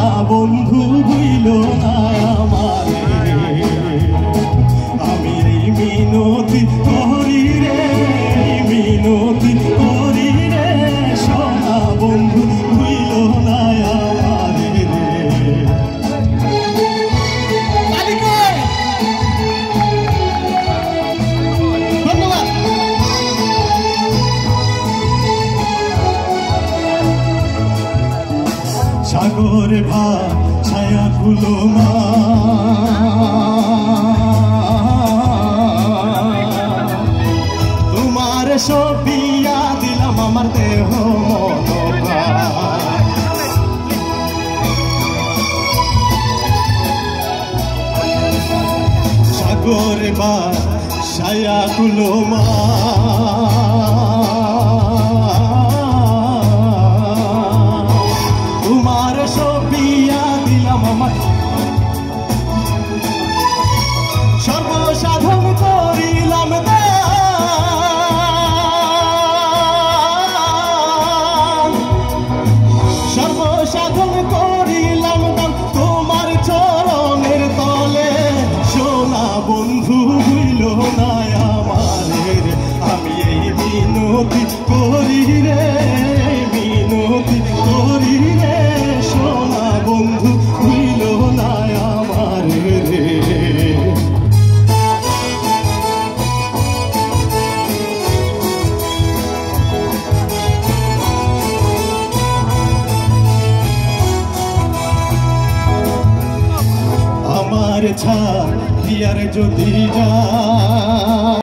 সোনা বন্ধু ভুইল না আমারে আমি এই মিনতি করি রে মিনতি করি রে সোনা বন্ধু ভুইল না আমারে রে সাগর ভাত ছায়া গুলো মা তোমার সব বিয়া দিলাম আমার দেহ মন সাগর ভাত ছায়া গুলো মা সর্বসাধন করিলাম দান সর্বসাধন করিলাম দান তোমার চরণের তলে সোনা বন্ধু হইল না আমারে আমি এই মিনতি করি রে মিনতি করি রে সোনা বন্ধু হইল না আমারে রে আমার ছাড়িয়ার যদি যা